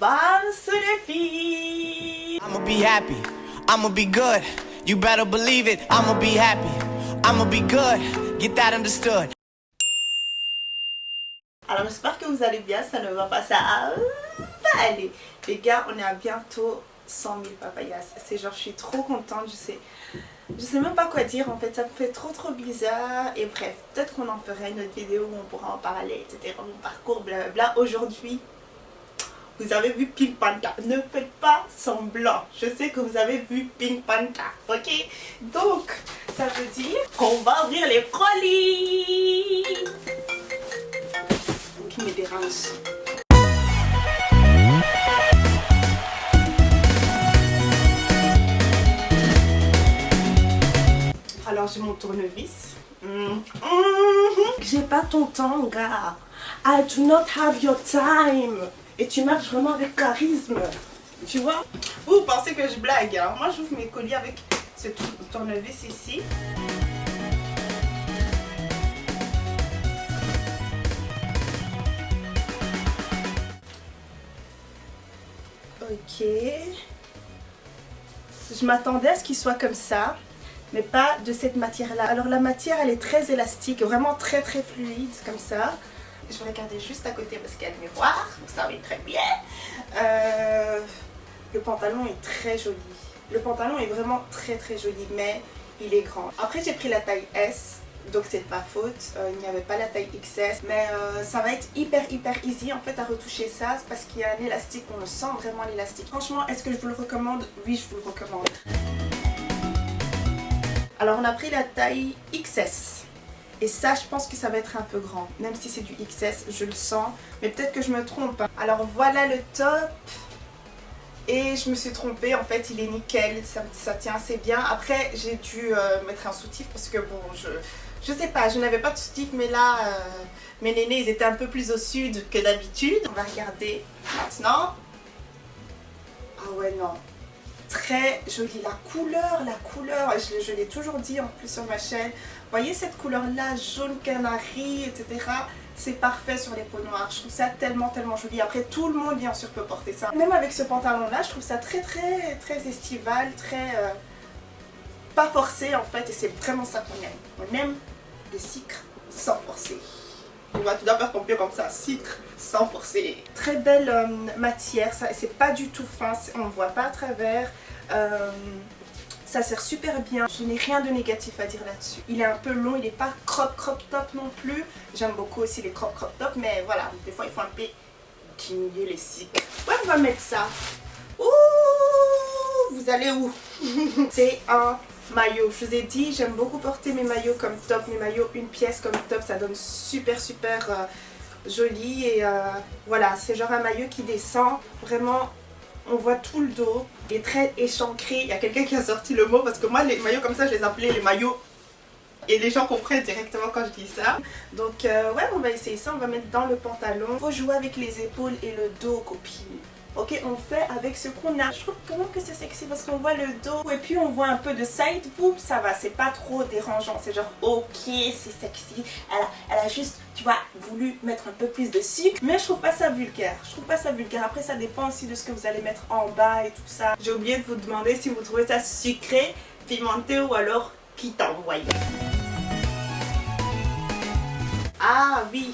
Bounce les filles. I'ma be happy, I'ma be good. You better believe it, I'ma be happy, I'ma be good. Get that understood. Alors j'espère que vous allez bien, ça ne va pas, ça va aller. Les gars, on est à bientôt 100 000 papayas. C'est genre, je suis trop contente, je sais même pas quoi dire en fait, ça me fait trop bizarre. Et bref, peut-être qu'on en fera une autre vidéo où on pourra en parler, etc. Mon parcours, blablabla. Aujourd'hui, vous avez vu Pink Panther. Ne faites pas semblant. Je sais que vous avez vu Pink Panther, ok? Donc, ça veut dire qu'on va ouvrir les colis. Qui me dérange. Alors j'ai mon tournevis. J'ai pas ton temps, gars. I do not have your time. Et tu marches vraiment avec charisme. Tu vois? Vous pensez que je blague, hein? Moi j'ouvre mes colis avec ce tournevis ici. Ok. Je m'attendais à ce qu'il soit comme ça, mais pas de cette matière là. Alors la matière elle est très élastique, vraiment très fluide comme ça. Je vais regarder juste à côté parce qu'il y a le miroir, vous savez très bien. Le pantalon est très joli. Le pantalon est vraiment très joli, mais il est grand. Après j'ai pris la taille S, donc c'est de ma faute. Il n'y avait pas la taille XS, mais ça va être hyper easy en fait à retoucher ça parce qu'il y a un élastique, on le sent vraiment l'élastique. Franchement, est-ce que je vous le recommande? Oui, je vous le recommande. Alors on a pris la taille XS. Et ça, je pense que ça va être un peu grand. Même si c'est du XS, je le sens. Mais peut-être que je me trompe. Alors voilà le top. Et je me suis trompée. En fait, il est nickel. Ça tient assez bien. Après, j'ai dû mettre un soutif parce que bon, je sais pas. Je n'avais pas de soutif. Mais là, mes nénés, ils étaient un peu plus au sud que d'habitude. On va regarder maintenant. Ah ouais, non. Très jolie. La couleur, je l'ai toujours dit en plus sur ma chaîne. Voyez cette couleur là, jaune canari, etc. C'est parfait sur les peaux noires. Je trouve ça tellement joli. Après, tout le monde bien sûr peut porter ça. Même avec ce pantalon là, je trouve ça très estival, pas forcé en fait. Et c'est vraiment ça qu'on aime. On aime le sucre sans forcer. Tu dois faire ton pied comme ça, sucre sans forcer. Très belle matière, c'est pas du tout fin, on ne voit pas à travers. Ça sert super bien, je n'ai rien de négatif à dire là-dessus. Il est un peu long, il n'est pas crop top non plus. J'aime beaucoup aussi les crop top, mais voilà, des fois il faut un peu diminuer les cycles. Ouais, on va mettre ça. Ouh, vous allez où? C'est un maillot. Je vous ai dit, j'aime beaucoup porter mes maillots comme top, mes maillots une pièce comme top, ça donne super joli. Et voilà, c'est genre un maillot qui descend vraiment. On voit tout le dos, il est très échancré. Il y a quelqu'un qui a sorti le mot parce que moi les maillots comme ça je les appelais les maillots et les gens comprennent directement quand je dis ça. Donc ouais, on va essayer ça, on va mettre dans le pantalon. Il faut jouer avec les épaules et le dos, copine. Ok, on fait avec ce qu'on a. Je trouve quand même que c'est sexy parce qu'on voit le dos et puis on voit un peu de side boob, ça va, c'est pas trop dérangeant. C'est genre ok, c'est sexy. Elle a juste, tu vois, voulu mettre un peu plus de sucre. Mais je trouve pas ça vulgaire. Après, ça dépend aussi de ce que vous allez mettre en bas et tout ça. J'ai oublié de vous demander si vous trouvez ça sucré, pimenté ou alors qui t'a envoyé. Ah oui.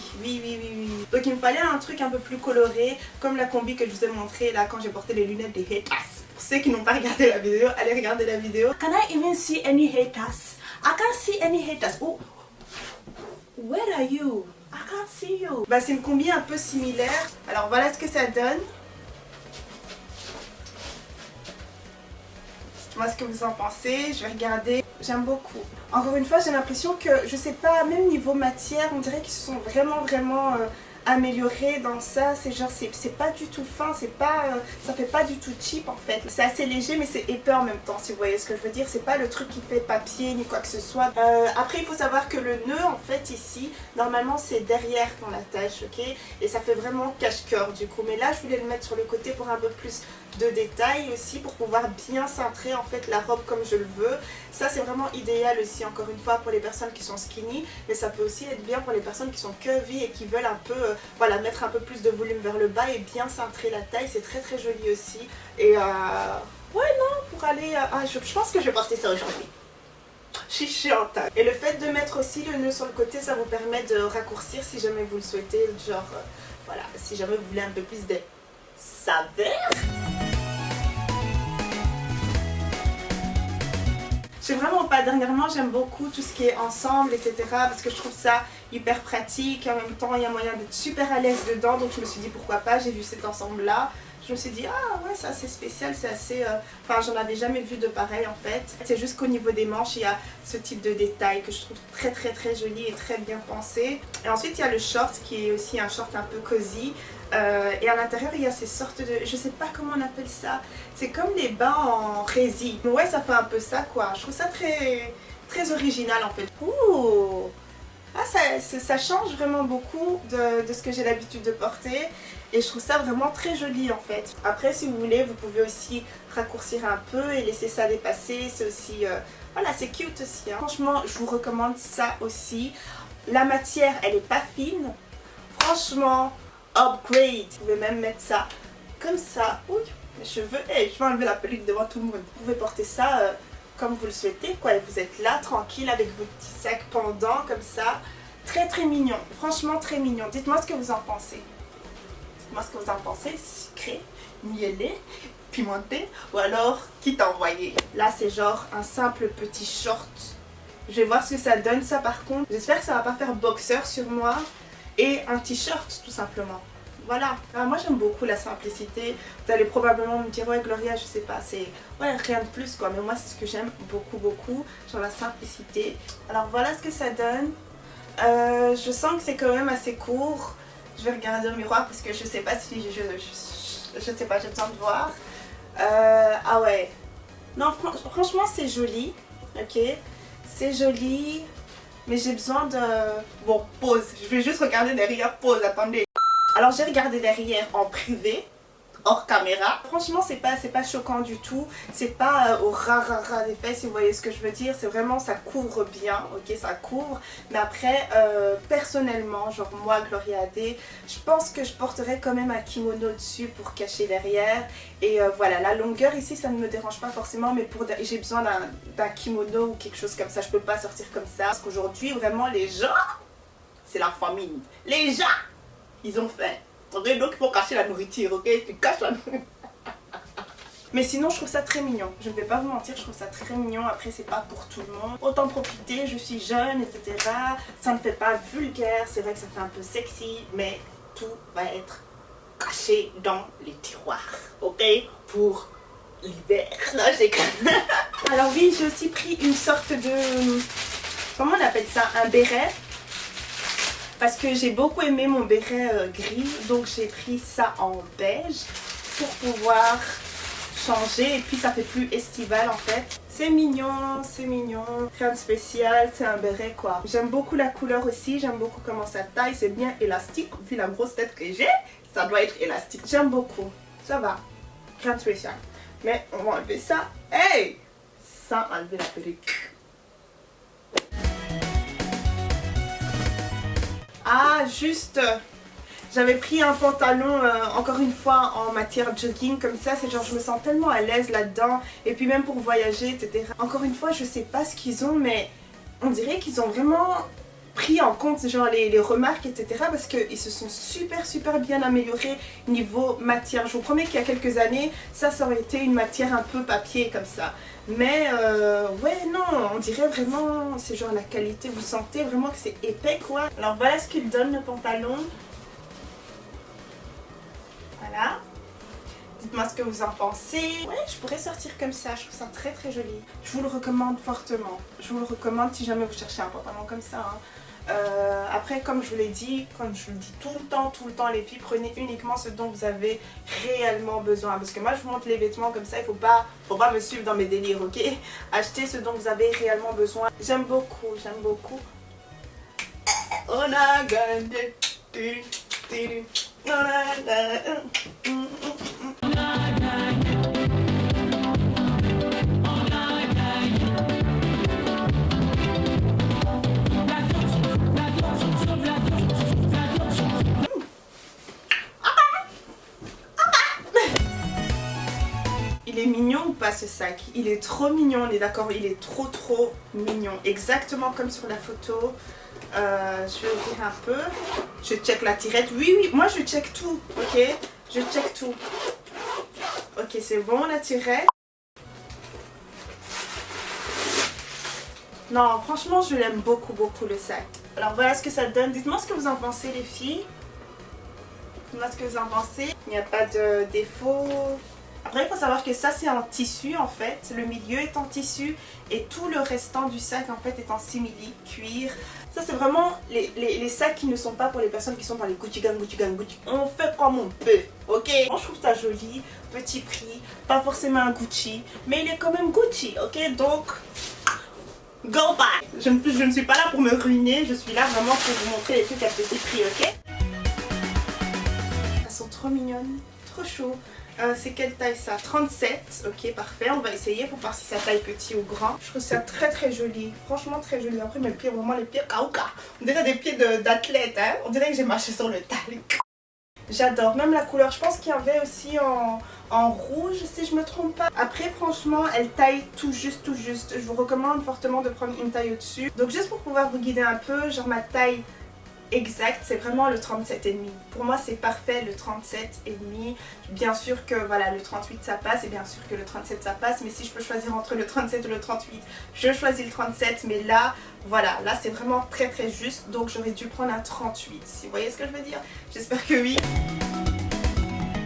Donc il me fallait un truc un peu plus coloré, comme la combi que je vous ai montré là quand j'ai porté les lunettes des haters. Pour ceux qui n'ont pas regardé la vidéo, allez regarder la vidéo. Can I even see any haters? I can't see any haters. Oh, where are you? I can't see you. Bah c'est une combi un peu similaire. Alors voilà ce que ça donne. Dites-moi ce que vous en pensez, je vais regarder. J'aime beaucoup. Encore une fois, j'ai l'impression que, je sais pas, même niveau matière, on dirait qu'ils se sont vraiment améliorés dans ça. C'est genre, c'est pas du tout fin, c'est pas, ça fait pas du tout cheap en fait. C'est assez léger mais c'est épais en même temps, si vous voyez ce que je veux dire. C'est pas le truc qui fait papier ni quoi que ce soit. Après, il faut savoir que le nœud en fait ici, normalement c'est derrière qu'on l'attache, ok? Et ça fait vraiment cache-cœur du coup. Mais là, je voulais le mettre sur le côté pour un peu plus de détails aussi, pour pouvoir bien cintrer en fait la robe comme je le veux. Ça c'est vraiment idéal aussi, encore une fois, pour les personnes qui sont skinny, mais ça peut aussi être bien pour les personnes qui sont curvy et qui veulent un peu voilà, mettre un peu plus de volume vers le bas et bien cintrer la taille. C'est très très joli aussi. Et ouais, non, pour aller... je pense que je vais porter ça aujourd'hui. Je suis chiante. Et le fait de mettre aussi le nœud sur le côté, ça vous permet de raccourcir si jamais vous le souhaitez. Genre, voilà, si jamais vous voulez un peu plus de saveur. Je sais vraiment pas, dernièrement j'aime beaucoup tout ce qui est ensemble, etc. Parce que je trouve ça hyper pratique. En même temps, il y a moyen d'être super à l'aise dedans. Donc je me suis dit pourquoi pas, j'ai vu cet ensemble-là. Je me suis dit, ah ouais, c'est assez spécial, c'est assez... Enfin, j'en avais jamais vu de pareil en fait. C'est juste qu'au niveau des manches, il y a ce type de détail que je trouve très très très joli et très bien pensé. Et ensuite, il y a le short qui est aussi un short un peu cosy. Et à l'intérieur, il y a ces sortes de... Je sais pas comment on appelle ça. C'est comme les bas en résine. Ouais, ça fait un peu ça quoi. Je trouve ça très, très original en fait. Ouh! Ah, ça change vraiment beaucoup de ce que j'ai l'habitude de porter. Et je trouve ça vraiment très joli en fait. Après, si vous voulez, vous pouvez aussi raccourcir un peu et laisser ça dépasser. C'est aussi... voilà, c'est cute aussi. Hein. Franchement, je vous recommande ça aussi. La matière, elle est pas fine. Franchement, upgrade. Vous pouvez même mettre ça comme ça. Ouh, mes cheveux. Hey, je vais enlever la peluque devant tout le monde. Vous pouvez porter ça comme vous le souhaitez. Quoi. Et vous êtes là, tranquille, avec vos petits sacs pendants, comme ça. Très très mignon. Franchement, très mignon. Dites-moi ce que vous en pensez. Dites-moi ce que vous en pensez. Sucré, mielé, pimenté ou alors qui t'a envoyé. Là, c'est genre un simple petit short. Je vais voir ce que ça donne, ça par contre. J'espère que ça va pas faire boxer sur moi. Et un t-shirt tout simplement. Voilà. Alors, moi j'aime beaucoup la simplicité. Vous allez probablement me dire ouais Gloria, je sais pas, c'est ouais rien de plus quoi. Mais moi c'est ce que j'aime beaucoup beaucoup. Genre la simplicité. Alors voilà ce que ça donne. Je sens que c'est quand même assez court. Je vais regarder au miroir parce que je sais pas si je sais pas, j'ai besoin de voir. Ah ouais. Non franchement c'est joli. Ok. C'est joli. Mais j'ai besoin de... Bon, pause. Je vais juste regarder derrière. Pause, attendez. Alors, j'ai regardé derrière en privé, hors caméra. Franchement, c'est pas choquant du tout. C'est pas au ras des fesses, si vous voyez ce que je veux dire. C'est vraiment, ça couvre bien, ok, ça couvre. Mais après, personnellement, genre moi, Gloria Hadé, je pense que je porterais quand même un kimono dessus pour cacher derrière. Et voilà, la longueur ici, ça ne me dérange pas forcément, mais j'ai besoin d'un kimono ou quelque chose comme ça. Je peux pas sortir comme ça. Parce qu'aujourd'hui, vraiment, les gens, c'est la famine. Les gens, ils ont faim. Ok, donc il faut cacher la nourriture, ok? Tu caches la nourriture. Mais sinon, je trouve ça très mignon. Je ne vais pas vous mentir, je trouve ça très mignon. Après, c'est pas pour tout le monde. Autant profiter, je suis jeune, etc. Ça ne fait pas vulgaire. C'est vrai que ça fait un peu sexy, mais tout va être caché dans les tiroirs, ok? Pour l'hiver. Là, j'ai Alors oui, j'ai aussi pris une sorte de... Comment on appelle ça? Un béret. Parce que j'ai beaucoup aimé mon béret gris. Donc j'ai pris ça en beige pour pouvoir changer. Et puis ça fait plus estival en fait. C'est mignon, rien de spécial, c'est un béret quoi. J'aime beaucoup la couleur aussi, j'aime beaucoup comment ça taille, c'est bien élastique. Vu la grosse tête que j'ai, ça doit être élastique. J'aime beaucoup, ça va, rien de spécial. Mais on va enlever ça, hey, sans enlever la perruque. Ah, juste, j'avais pris un pantalon, encore une fois, en matière jogging, comme ça, c'est genre, je me sens tellement à l'aise là-dedans, et puis même pour voyager, etc. Encore une fois, je sais pas ce qu'ils ont, mais on dirait qu'ils ont vraiment pris en compte, genre, les remarques, etc. Parce qu'ils se sont super bien améliorés niveau matière. Je vous promets qu'il y a quelques années, ça aurait été une matière un peu papier, comme ça. Mais ouais non, on dirait vraiment, c'est genre la qualité, vous sentez vraiment que c'est épais quoi. Alors voilà ce qu'il donne le pantalon. Voilà. Dites-moi ce que vous en pensez. Ouais, je pourrais sortir comme ça, je trouve ça très joli. Je vous le recommande fortement. Je vous le recommande si jamais vous cherchez un pantalon comme ça. Hein. Après, comme je vous l'ai dit, comme je le dis tout le temps les filles, prenez uniquement ce dont vous avez réellement besoin. Parce que moi je vous montre les vêtements comme ça, il faut pas me suivre dans mes délires, ok? Achetez ce dont vous avez réellement besoin. J'aime beaucoup. On a gagné. il est mignon ou pas ce sac? Il est trop mignon, on est d'accord, il est trop mignon. Exactement comme sur la photo. Je vais ouvrir un peu. Je check la tirette. Oui, moi je check tout, ok? Je check tout. Ok, c'est bon la tirette. Non, franchement, je l'aime beaucoup le sac. Alors voilà ce que ça donne. Dites-moi ce que vous en pensez les filles. Dites-moi ce que vous en pensez. Il n'y a pas de défaut. Après, il faut savoir que ça, c'est en tissu en fait. Le milieu est en tissu et tout le restant du sac en fait est en simili, cuir. Ça, c'est vraiment les sacs qui ne sont pas pour les personnes qui sont dans les Gucci Gang. On fait comme on peut, ok? Moi, je trouve ça joli, petit prix, pas forcément un Gucci, mais il est quand même Gucci, ok? Donc, go buy! Je ne suis pas là pour me ruiner, je suis là vraiment pour vous montrer les trucs à petit prix, ok? Elles sont trop mignonnes, trop chaud. C'est quelle taille ça? 37, ok parfait, on va essayer pour voir si ça taille petit ou grand. Je trouve ça très joli, franchement très joli. Après mes pieds, vraiment les pieds kauka. On dirait des pieds d'athlète, hein. On dirait que j'ai marché sur le talc. J'adore, même la couleur, je pense qu'il y avait aussi en rouge si je me trompe pas. Après franchement elle taille tout juste. Je vous recommande fortement de prendre une taille au-dessus. Donc juste pour pouvoir vous guider un peu, genre ma taille exact, c'est vraiment le 37,5. Pour moi c'est parfait le 37,5. Bien sûr que voilà le 38 ça passe et bien sûr que le 37 ça passe, mais si je peux choisir entre le 37 et le 38, je choisis le 37. Mais là voilà, là c'est vraiment très juste, donc j'aurais dû prendre un 38. Si vous voyez ce que je veux dire, j'espère que oui.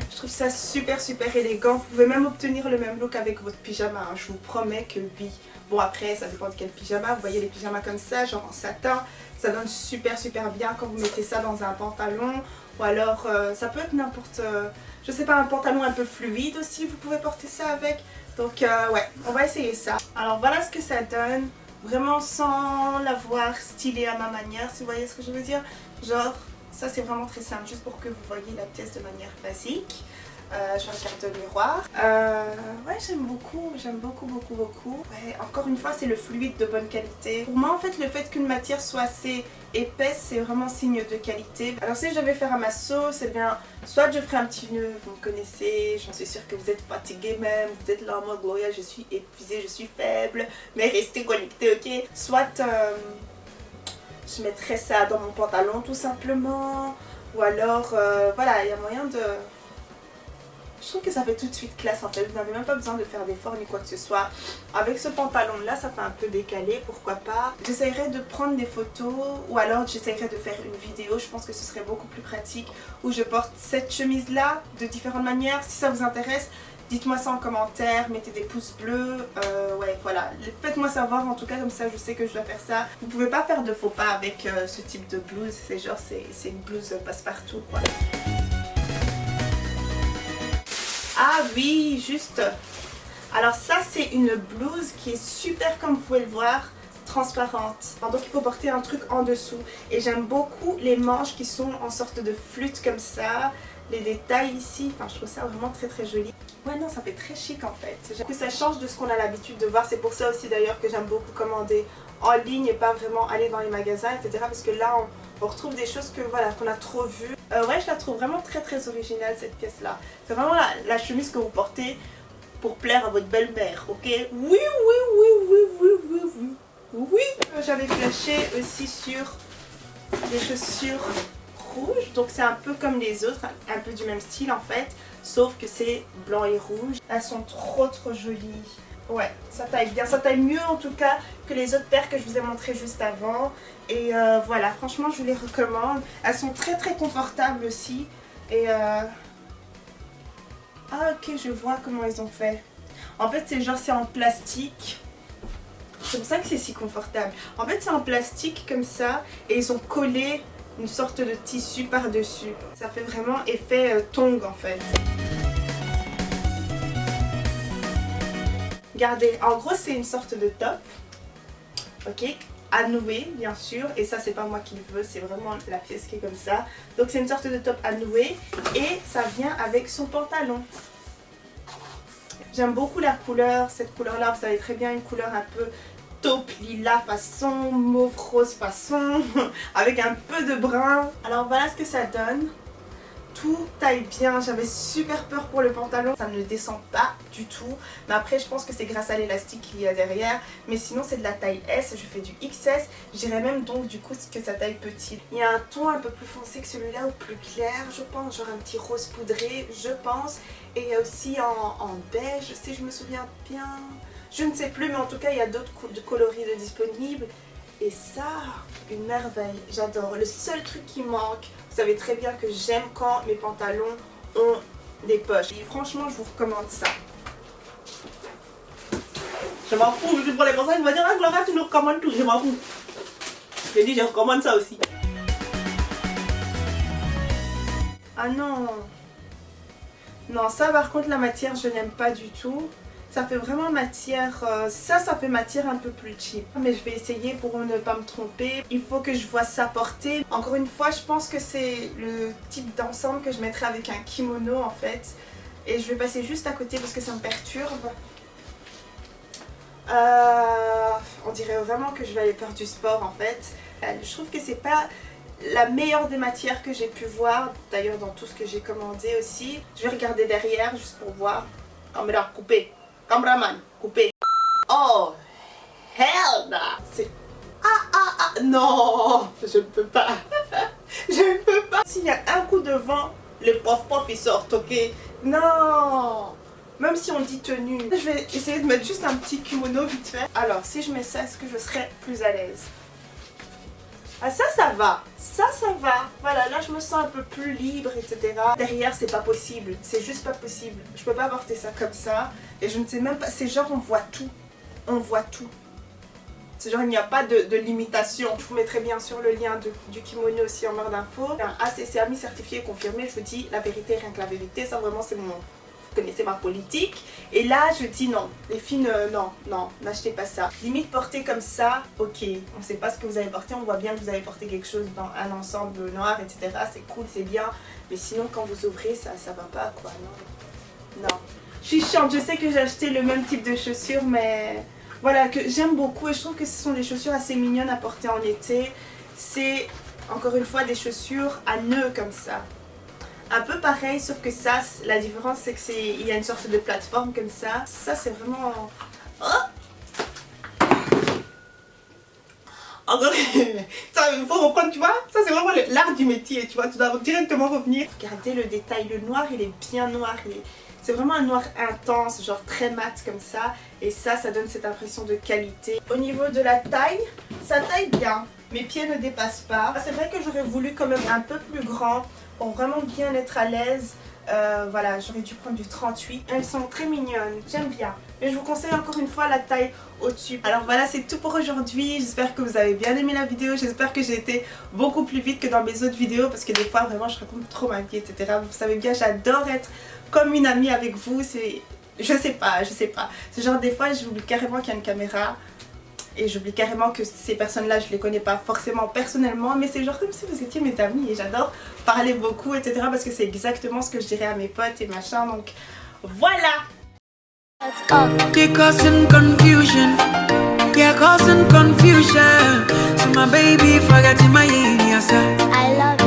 Je trouve ça super élégant. Vous pouvez même obtenir le même look avec votre pyjama, hein. Je vous promets que oui. Bon après ça dépend de quel pyjama. Vous voyez les pyjamas comme ça, genre en satin, ça donne super bien quand vous mettez ça dans un pantalon. Ou alors ça peut être n'importe, je sais pas, un pantalon un peu fluide aussi, vous pouvez porter ça avec. Donc ouais, on va essayer ça. Alors voilà ce que ça donne, vraiment sans l'avoir stylé à ma manière, si vous voyez ce que je veux dire. Genre ça c'est vraiment très simple, juste pour que vous voyez la pièce de manière basique. Je regarde le miroir. Ouais, j'aime beaucoup. Ouais, encore une fois, c'est le fluide de bonne qualité. Pour moi, en fait, le fait qu'une matière soit assez épaisse, c'est vraiment signe de qualité. Alors si je devais faire à ma sauce, eh bien, soit je ferai un petit nœud, vous me connaissez, j'en suis sûre que vous êtes fatigué même, vous êtes là en mode Gloria, je suis épuisée, je suis faible, mais restez connectés, ok? Soit je mettrais ça dans mon pantalon tout simplement, ou alors, voilà, il y a moyen de... Je trouve que ça fait tout de suite classe en fait, vous n'avez même pas besoin de faire d'efforts ni quoi que ce soit. Avec ce pantalon là, ça fait un peu décalé, pourquoi pas. J'essaierai de prendre des photos ou alors j'essaierai de faire une vidéo, je pense que ce serait beaucoup plus pratique, où je porte cette chemise là de différentes manières. Si ça vous intéresse, dites-moi ça en commentaire, mettez des pouces bleus, ouais voilà. Faites-moi savoir en tout cas, comme ça je sais que je dois faire ça. Vous pouvez pas faire de faux pas avec ce type de blouse, c'est genre c'est une blouse passe-partout quoi. Ah oui, juste. Alors ça c'est une blouse qui est super, comme vous pouvez le voir, transparente. Donc il faut porter un truc en dessous. Et j'aime beaucoup les manches qui sont en sorte de flûte comme ça. Les détails ici, enfin je trouve ça vraiment très joli. Ouais non, ça fait très chic en fait. J'aime que ça change de ce qu'on a l'habitude de voir. C'est pour ça aussi d'ailleurs que j'aime beaucoup commander en ligne et pas vraiment aller dans les magasins, etc. Parce que là on retrouve des choses que voilà qu'on a trop vues. Ouais, je la trouve vraiment très originale cette pièce là. C'est vraiment la chemise que vous portez pour plaire à votre belle-mère, ok? Oui. J'avais flashé aussi sur des chaussures rouges, donc c'est un peu comme les autres, un peu du même style en fait, sauf que c'est blanc et rouge. Elles sont trop jolies. Ouais, ça taille bien, ça taille mieux en tout cas que les autres paires que je vous ai montrées juste avant. Et voilà, franchement je vous les recommande. Elles sont très confortables aussi. Et ah ok, je vois comment ils ont fait. En fait c'est genre c'est en plastique. C'est pour ça que c'est si confortable. En fait c'est en plastique comme ça et ils ont collé une sorte de tissu par dessus. Ça fait vraiment effet tongue en fait. Regardez, en gros c'est une sorte de top, ok, à nouer bien sûr, et ça c'est pas moi qui le veux, c'est vraiment la pièce qui est comme ça. Donc c'est une sorte de top à nouer et ça vient avec son pantalon. J'aime beaucoup la couleur, cette couleur là, vous savez très bien, une couleur un peu taupe lilas façon, mauve rose façon, avec un peu de brun. Alors voilà ce que ça donne. Tout taille bien, j'avais super peur pour le pantalon, ça ne descend pas. du tout. Mais après je pense que c'est grâce à l'élastique qu'il y a derrière. Mais sinon c'est de la taille S, je fais du XS. Je dirais même donc du coup que sa taille petite. Il y a un ton un peu plus foncé que celui-là ou plus clair je pense, genre un petit rose poudré je pense. Et il y a aussi en beige si je me souviens bien. Je ne sais plus mais en tout cas il y a d'autres coloris de disponibles. Et ça, une merveille, j'adore. Le seul truc qui manque, vous savez très bien que j'aime quand mes pantalons ont des poches. Et franchement, je vous recommande ça. Je m'en fous, je pour les personnes, ils vont dire, ah Gloria, tu nous recommandes tout, je m'en fous. Je dis, je recommande ça aussi. Ah non. Non, ça par contre, la matière, je n'aime pas du tout. Ça fait vraiment matière, ça fait matière un peu plus cheap. Mais je vais essayer pour ne pas me tromper. Il faut que je vois ça porter. Encore une fois, je pense que c'est le type d'ensemble que je mettrai avec un kimono en fait. Et je vais passer juste à côté parce que ça me perturbe. On dirait vraiment que je vais aller faire du sport en fait. Je trouve que c'est pas la meilleure des matières que j'ai pu voir. D'ailleurs dans tout ce que j'ai commandé aussi. Je vais regarder derrière juste pour voir. Caméra coupée. Cameraman, coupé. Oh, hell no. C'est... non, je ne peux pas. Je ne peux pas. S'il y a un coup de vent, le pof il sort, ok? Non. Même si on dit tenue. Je vais essayer de mettre juste un petit kimono vite fait. Alors, si je mets ça, est-ce que je serai plus à l'aise? Ah ça va, ça va, voilà là je me sens un peu plus libre etc. Derrière c'est pas possible, c'est juste pas possible, je peux pas porter ça comme ça et je ne sais même pas, c'est genre on voit tout, c'est genre il n'y a pas de limitation. Je vous mettrai bien sûr le lien du kimono aussi en barre d'infos. Un ACCAMI certifié et confirmé, je vous dis la vérité, rien que la vérité, ça vraiment c'est mon... Vous connaissez ma politique. Et là, je dis non. Les filles, non, n'achetez pas ça. Limite porter comme ça, ok. On ne sait pas ce que vous avez porté. On voit bien que vous avez porté quelque chose dans un ensemble noir, etc. C'est cool, c'est bien. Mais sinon, quand vous ouvrez, ça va pas, quoi. Non. Je suis chiante. Je sais que j'ai acheté le même type de chaussures, mais voilà, que j'aime beaucoup. Et je trouve que ce sont des chaussures assez mignonnes à porter en été. C'est, encore une fois, des chaussures à nœuds comme ça. Un peu pareil, sauf que ça, la différence c'est qu'il y a une sorte de plateforme comme ça. Ça c'est vraiment... Oh encore, ça il faut reprendre, tu vois. Ça c'est vraiment l'art du métier, tu vois. Tu dois directement revenir. Regardez le détail, le noir il est bien noir. C'est vraiment un noir intense, genre très mat comme ça. Et ça donne cette impression de qualité. Au niveau de la taille, ça taille bien. Mes pieds ne dépassent pas. C'est vrai que j'aurais voulu quand même un peu plus grand pour vraiment bien être à l'aise. Voilà, j'aurais dû prendre du 38. Elles sont très mignonnes, j'aime bien. Mais je vous conseille encore une fois la taille au-dessus. Alors voilà, c'est tout pour aujourd'hui. J'espère que vous avez bien aimé la vidéo. J'espère que j'ai été beaucoup plus vite que dans mes autres vidéos. Parce que des fois, vraiment, je raconte trop ma vie, etc. Vous savez bien, j'adore être comme une amie avec vous. Je sais pas. C'est genre des fois, j'oublie carrément qu'il y a une caméra. Et j'oublie carrément que ces personnes-là, je les connais pas forcément personnellement, mais c'est genre comme si vous étiez mes amis et j'adore parler beaucoup, etc. parce que c'est exactement ce que je dirais à mes potes et machin, donc voilà! They're causing confusion, yeah, causing confusion. So my baby forgetting my yes, I love